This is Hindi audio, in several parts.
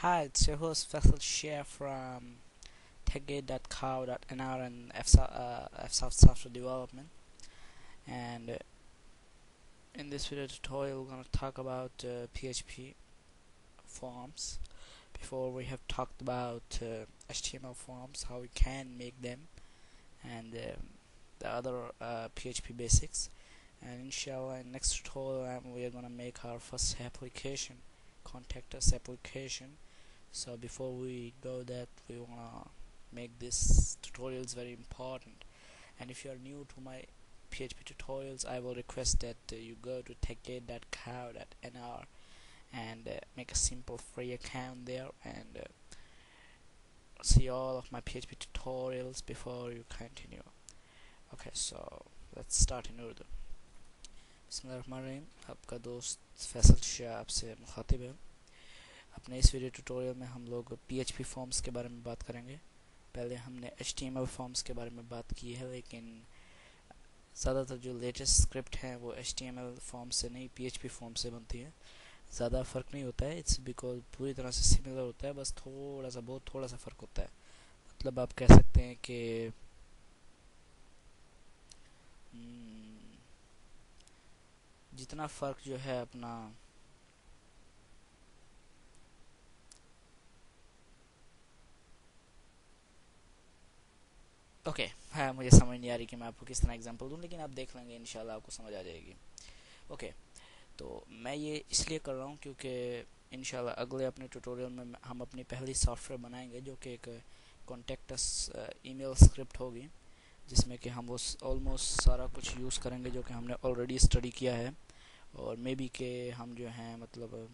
Hi, it's your host Faisal Share from techgate.co.nr and FSouth Software Development. And in this video tutorial, we're going to talk about PHP forms. Before we have talked about HTML forms, how we can make them, and the other PHP basics. And inshallah, in next tutorial, we are going to make our first application, contact us application. So before we go that, we wanna make this tutorials very important. And if you are new to my PHP tutorials, I will request that you go to techgate.co.nr and make a simple free account there and see all of my PHP tutorials before you continue. Okay, so let's start in Urdu. बिस्मिल्लाहिर्रहमानिर्रहीम, आपका दोस्त फैसल शाह आपसे मुखातिब है। अपने इस वीडियो ट्यूटोरियल में हम लोग PHP फॉर्म्स के बारे में बात करेंगे। पहले हमने HTML फॉर्म्स के बारे में बात की है, लेकिन ज़्यादातर जो लेटेस्ट स्क्रिप्ट हैं वो HTML फॉर्म से नहीं PHP फॉर्म से बनती है। ज़्यादा फ़र्क नहीं होता है, इट्स बिकॉज पूरी तरह से सिमिलर होता है, बस बहुत थोड़ा सा फ़र्क होता है। मतलब आप कह सकते हैं कि जितना फ़र्क जो है अपना ओके हाँ, मुझे समझ नहीं आ रही कि मैं आपको किस तरह एग्जांपल दूं, लेकिन आप देख लेंगे, इंशाल्लाह आपको समझ आ जाएगी। ओके, तो मैं ये इसलिए कर रहा हूँ क्योंकि इंशाल्लाह अगले अपने ट्यूटोरियल में हम अपनी पहली सॉफ्टवेयर बनाएंगे जो कि एक कॉन्टेक्ट अस ईमेल स्क्रिप्ट होगी, जिसमें कि हम उस ऑलमोस्ट सारा कुछ यूज़ करेंगे जो कि हमने ऑलरेडी स्टडी किया है, और मे बी के हम जो हैं मतलब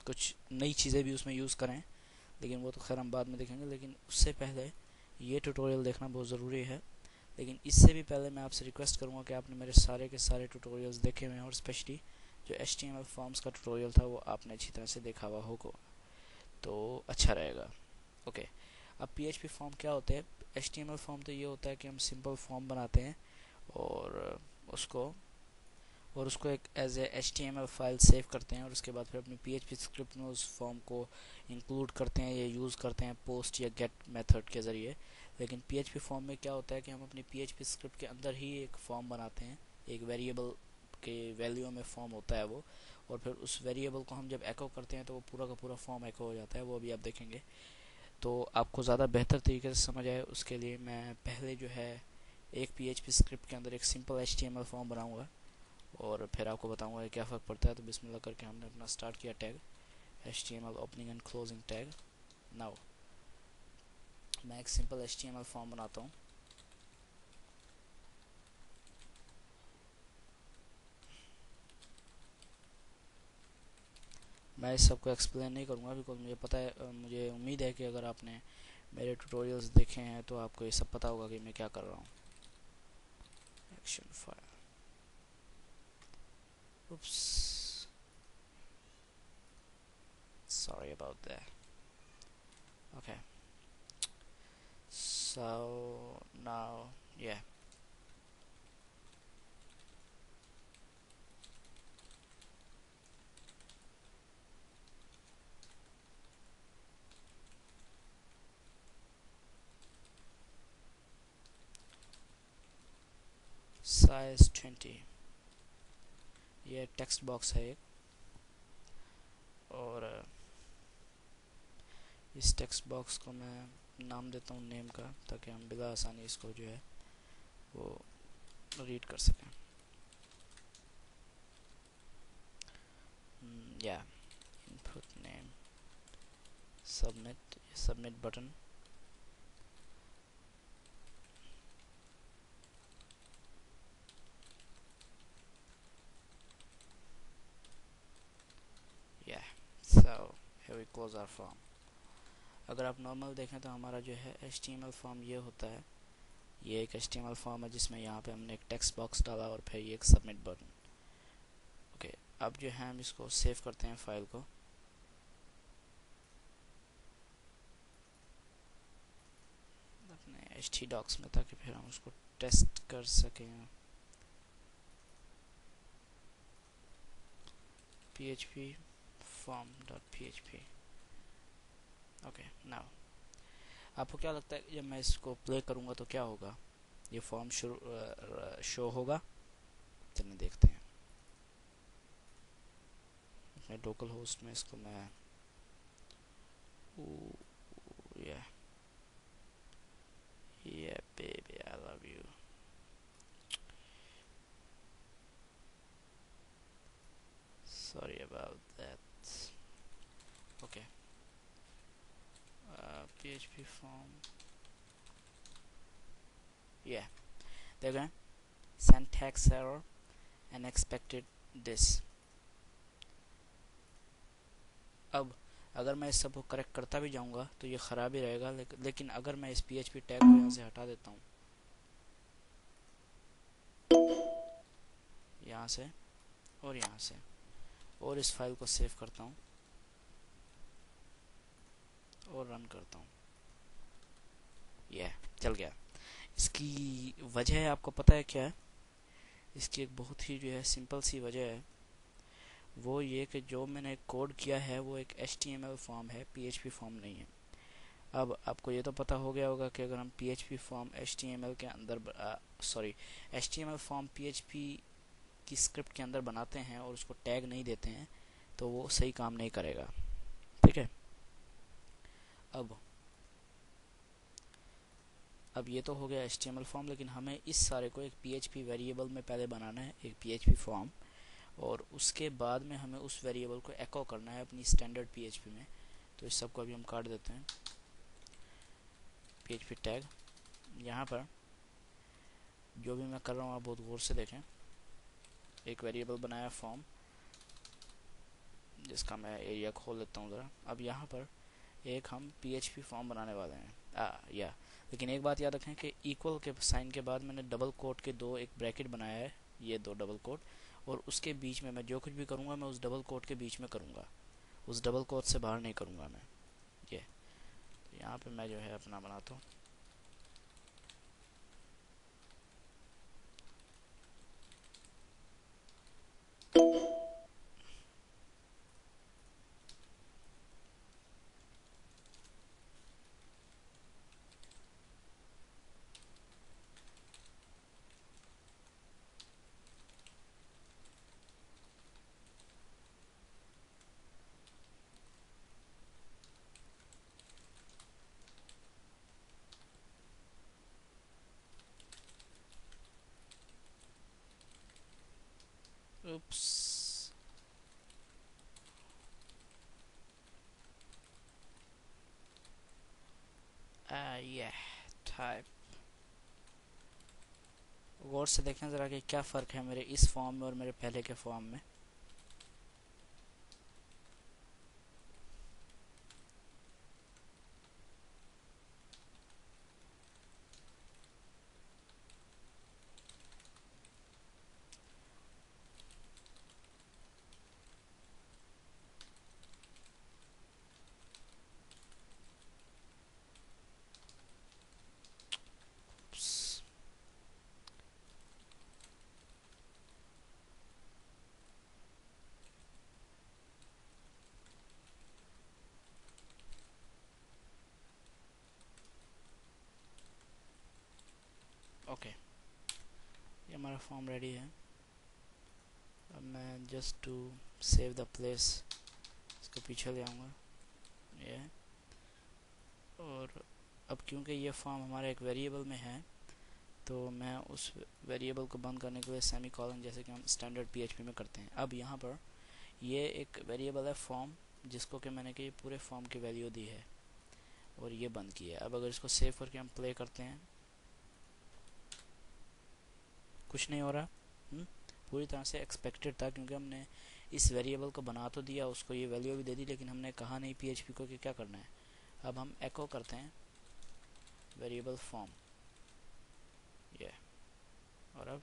कुछ नई चीज़ें भी उसमें यूज़ करें, लेकिन वो तो खैर हम बाद में देखेंगे। लेकिन उससे पहले ये ट्यूटोरियल देखना बहुत ज़रूरी है। लेकिन इससे भी पहले मैं आपसे रिक्वेस्ट करूँगा कि आपने मेरे सारे के सारे ट्यूटोरियल्स देखे हुए हैं, और स्पेशली जो HTML फॉर्म्स का ट्यूटोरियल था वो आपने अच्छी तरह से देखा हुआ होगा, तो अच्छा रहेगा। ओके, अब PHP फॉर्म क्या होते हैं? HTML फॉर्म तो ये होता है कि हम सिंपल फॉर्म बनाते हैं और उसको एक as a HTML file save करते हैं, और उसके बाद फिर अपनी PHP स्क्रिप्ट में उस फॉर्म को इंक्लूड करते हैं या यूज़ करते हैं पोस्ट या गेट मेथड के ज़रिए। लेकिन PHP फॉर्म में क्या होता है कि हम अपनी PHP स्क्रिप्ट के अंदर ही एक फॉर्म बनाते हैं, एक वेरिएबल के वैल्यू में फॉर्म होता है वो, और फिर उस वेरिएबल को हम जब एको करते हैं तो वो पूरा का पूरा फॉर्म एको हो जाता है। वो अभी आप देखेंगे, तो आपको ज़्यादा बेहतर तरीके से समझ आए उसके लिए मैं पहले जो है एक PHP स्क्रिप्ट के अंदर एक सिंपल HTML फॉर्म बनाऊँगा और फिर आपको बताऊंगा कि क्या फ़र्क पड़ता है। तो बिस्मिल्लाह करके हमने अपना स्टार्ट किया tag HTML opening and closing tag. Now मैं एक सिंपल HTML फॉर्म बनाता हूँ। मैं इस सबको एक्सप्लेन नहीं करूँगा बिकॉज मुझे पता है, मुझे उम्मीद है कि अगर आपने मेरे ट्यूटोरियल्स देखे हैं तो आपको ये सब पता होगा कि मैं क्या कर रहा हूँ। Action file, oops, sorry about that. Okay, so now yeah, size 20, ये टेक्स्ट बॉक्स है एक, और इस टेक्स्ट बॉक्स को मैं नाम देता हूँ नेम का, ताकि हम बिला आसानी इसको जो है वो रीड कर सकें। या इनपुट नेम, सबमिट बटन, या so here we close our form. अगर आप नॉर्मल देखें तो हमारा जो है HTML फॉर्म ये होता है। ये एक HTML फॉर्म है जिसमें यहाँ पे हमने एक टेक्स्ट बॉक्स डाला और फिर ये एक सबमिट बटन। ओके, अब जो है हम इसको सेव करते हैं फाइल को। अपने htdocs में, ताकि फिर हम उसको टेस्ट कर सकें। php form.php, ओके नाउ आपको क्या लगता है जब मैं इसको प्ले करूँगा तो क्या होगा, ये फॉर्म शो होगा? चलिए देखते हैं। अपने लोकल होस्ट में इसको मैं yeah yeah baby I love you. Sorry about that. Okay. PHP form. Yeah. They're going syntax error and expected this. अब अगर मैं इस सब को करेक्ट करता भी जाऊंगा तो ये ख़राब ही रहेगा, लेकिन अगर मैं इस PHP टैग को यहाँ से हटा देता हूँ, यहाँ से और यहाँ से, और इस फाइल को सेव करता हूँ और रन करता हूँ, चल गया। इसकी वजह आपको पता है क्या है? इसकी एक बहुत ही जो है सिंपल सी वजह है, वो ये कि जो मैंने कोड किया है वो एक HTML फॉर्म है, PHP फॉर्म नहीं है। अब आपको ये तो पता हो गया होगा कि अगर हम PHP फॉर्म HTML के अंदर HTML फॉर्म PHP की स्क्रिप्ट के अंदर बनाते हैं और उसको टैग नहीं देते हैं तो वो सही काम नहीं करेगा। ठीक है। अब ये तो हो गया HTML फॉर्म, लेकिन हमें इस सारे को एक PHP वेरिएबल में पहले बनाना है, एक PHP फॉर्म, और उसके बाद में हमें उस वेरिएबल को एको करना है अपनी स्टैंडर्ड PHP में। तो इस सब को अभी हम काट देते हैं। PHP टैग, यहाँ पर जो भी मैं कर रहा हूँ आप बहुत गौर से देखें। एक वेरिएबल बनाया फॉर्म, जिसका मैं एरिया खोल लेता हूँ ज़रा। अब यहाँ पर एक हम PHP फॉर्म बनाने वाले हैं। लेकिन एक बात याद रखें कि इक्वल के साइन के बाद मैंने डबल कोट के एक ब्रैकेट बनाया है, ये 2 डबल कोट, और उसके बीच में मैं जो कुछ भी करूँगा मैं उस डबल कोट के बीच में करूँगा, उस डबल कोट से बाहर नहीं करूँगा मैं। ये तो यहाँ पे मैं जो है अपना बनाता हूँ। Oops. Yeah, type. गौर से देखें ज़रा कि क्या फ़र्क है मेरे इस फॉर्म में और मेरे पहले के फॉर्म में। ओके, ये हमारा फॉर्म रेडी है। अब मैं just to save the place इसको पीछे ले आऊँगा, ये। और अब क्योंकि ये फॉर्म हमारे एक वेरिएबल में है तो मैं उस वेरिएबल को बंद करने के लिए सेमी कॉलन, जैसे कि हम स्टैंडर्ड PHP में करते हैं। अब यहाँ पर ये एक वेरिएबल है फॉर्म, जिसको कि मैंने कि पूरे फॉर्म की वैल्यू दी है और ये बंद की है। अब अगर इसको सेव करके हम प्ले करते हैं, कुछ नहीं हो रहा। पूरी तरह से एक्सपेक्टेड था, क्योंकि हमने इस वेरिएबल को बना तो दिया, उसको ये वैल्यू भी दे दी, लेकिन हमने कहा नहीं PHP को कि क्या करना है। अब हम एको करते हैं वेरिएबल फॉर्म, ये, और अब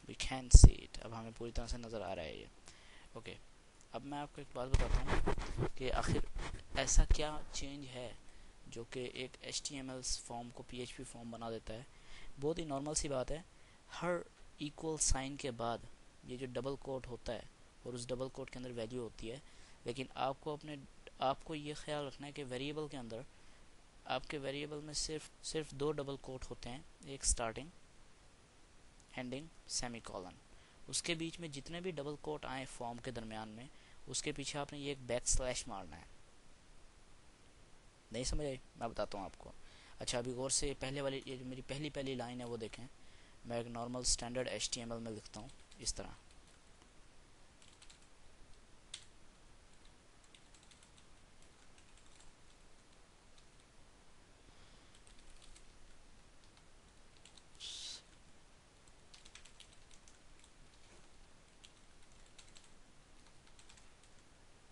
वी कैन सी इट। अब हमें पूरी तरह से नज़र आ रहा है ये। ओके, अब मैं आपको एक बात बताता हूँ कि आखिर ऐसा क्या चेंज है जो कि एक HTML फॉर्म को PHP फॉर्म बना देता है। बहुत ही नॉर्मल सी बात है। हर इक्वल साइन के बाद ये जो डबल कोट होता है और उस डबल कोट के अंदर वैल्यू होती है, लेकिन आपको अपने आपको ये ख्याल रखना है कि वेरिएबल के अंदर, आपके वेरिएबल में सिर्फ दो डबल कोट होते हैं, एक स्टार्टिंग, एंडिंग, सेमी कॉलन। उसके बीच में जितने भी डबल कोट आए फॉर्म के दरमियान में, उसके पीछे आपने ये एक बैक स्लैश मारना है। नहीं समझ आई? मैं बताता हूँ आपको। अच्छा, अभी गौर से पहले वाली, ये जो मेरी पहली लाइन है वो देखें। मैं एक नॉर्मल स्टैंडर्ड HTML में लिखता हूँ इस तरह।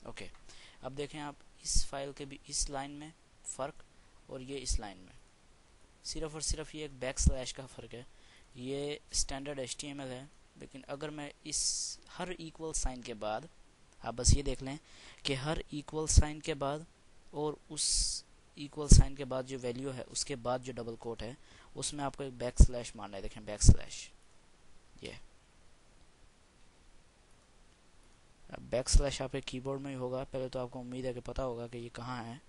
ओके, अब देखें आप इस फाइल के भी इस लाइन में फ़र्क और ये इस लाइन में, सिर्फ और सिर्फ ये एक बैक स्लैश का फ़र्क है। ये स्टैंडर्ड HTML है, लेकिन अगर मैं इस हर इक्वल साइन के बाद, आप बस ये देख लें कि हर इक्वल साइन के बाद और उस इक्वल साइन के बाद जो वैल्यू है उसके बाद जो डबल कोट है उसमें आपको एक बैक स्लैश मारना है। देखें बैक स्लैश, ये बैक स्लैश आपके कीबोर्ड में ही होगा। पहले तो आपको उम्मीद है कि पता होगा कि ये कहाँ है,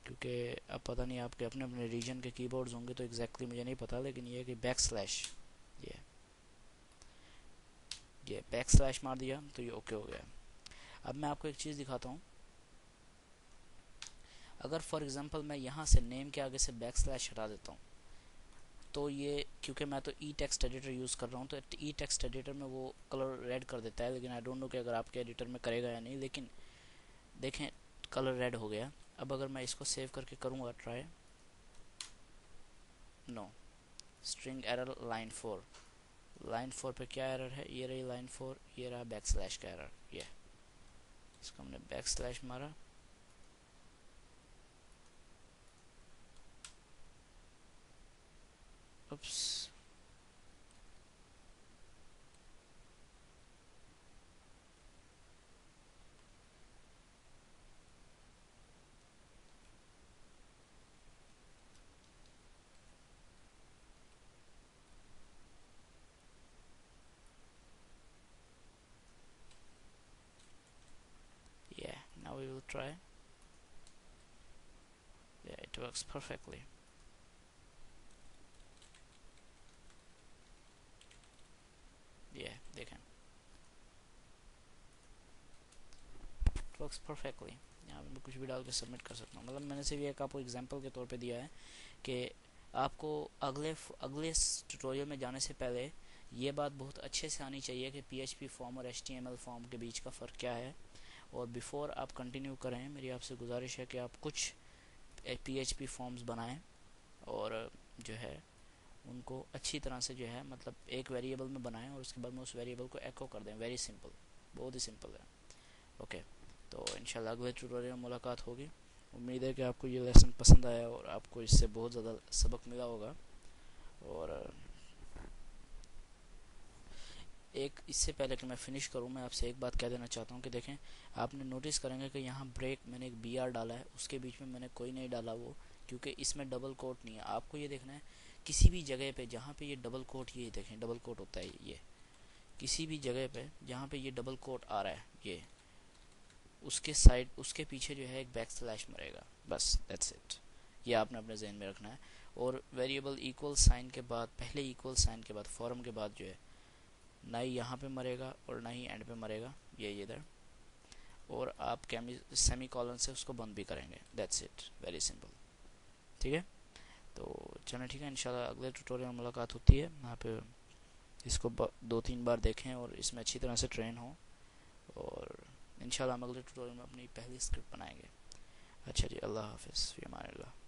क्योंकि अब पता नहीं आपके अपने अपने रीजन के कीबोर्ड्स होंगे तो एग्जैक्टली मुझे नहीं पता, लेकिन ये कि बैक स्लैश, ये बैक स्लैश मार दिया तो ये ओके हो गया। अब मैं आपको एक चीज़ दिखाता हूँ। अगर फॉर एग्जांपल मैं यहाँ से नेम के आगे से बैक स्लैश हटा देता हूँ तो ये, क्योंकि मैं तो ई टेक्स्ट एडिटर यूज़ कर रहा हूँ, तो ई टेक्स्ट एडिटर में वो कलर रेड कर देता है, लेकिन आई डोंट नो कि अगर आपके एडिटर में करेगा या नहीं। लेकिन देखें कलर रेड हो गया। अब अगर मैं इसको सेव करके करूँगा try, no, string error line 4 पे क्या एरर है? ये रही लाइन 4, ये रहा बैक स्लैश का एरर। ये इसको हमने बैक स्लैश मारा, उप्स, yeah, now we will try. Yeah, it works perfectly. Yeah, देखें it works perfectly। यहाँ पे मैं कुछ भी डाल के सबमिट कर सकता हूँ। मतलब मैंने सिर्फ एक आपको एग्जांपल के तौर पे दिया है कि आपको अगले ट्यूटोरियल में जाने से पहले ये बात बहुत अच्छे से आनी चाहिए कि PHP फॉर्म और HTML फॉर्म के बीच का फ़र्क क्या है। और बिफ़ोर आप कंटिन्यू करें, मेरी आपसे गुजारिश है कि आप कुछ PHP फॉर्म्स बनाएं और जो है उनको अच्छी तरह से जो है मतलब एक वेरिएबल में बनाएं और उसके बाद में उस वेरिएबल को एको कर दें। वेरी सिंपल, बहुत ही सिंपल है। ओके, तो इंशाल्लाह अगले ट्यूटोरियल में मुलाकात होगी। उम्मीद है कि आपको ये लेसन पसंद आया और आपको इससे बहुत ज़्यादा सबक मिला होगा। और एक इससे पहले कि मैं फ़िनिश करूं, मैं आपसे एक बात कह देना चाहता हूं कि देखें, आपने नोटिस करेंगे कि यहाँ ब्रेक मैंने एक BR डाला है, उसके बीच में मैंने कोई नहीं डाला वो, क्योंकि इसमें डबल कोट नहीं है। आपको ये देखना है किसी भी जगह पे जहाँ पे ये डबल कोट, ये देखें डबल कोट होता है, ये किसी भी जगह पे जहाँ पे ये डबल कोट आ रहा है, ये उसके साइड, उसके पीछे जो है एक बैक स्लैश मरेगा, बस दैट्स इट। ये आपने अपने जहन में रखना है। और वेरिएबल इक्वल साइन के बाद, पहले इक्वल साइन के बाद, फॉर्म के बाद जो है ना ही यहाँ पे मरेगा और ना ही एंड पे मरेगा, ये इधर। और आप सेमी कॉलन से उसको बंद भी करेंगे, दैट्स इट, वेरी सिंपल। ठीक है, तो चलें ठीक है, इंशाल्लाह अगले ट्यूटोरियल में मुलाकात होती है। यहाँ पे इसको 2-3 बार देखें और इसमें अच्छी तरह से ट्रेन हो, और इंशाल्लाह हम अगले ट्यूटोरियल में अपनी पहली स्क्रिप्ट बनाएंगे। अच्छा जी, अल्लाह हाफिज़, फ़ी अमान अल्लाह।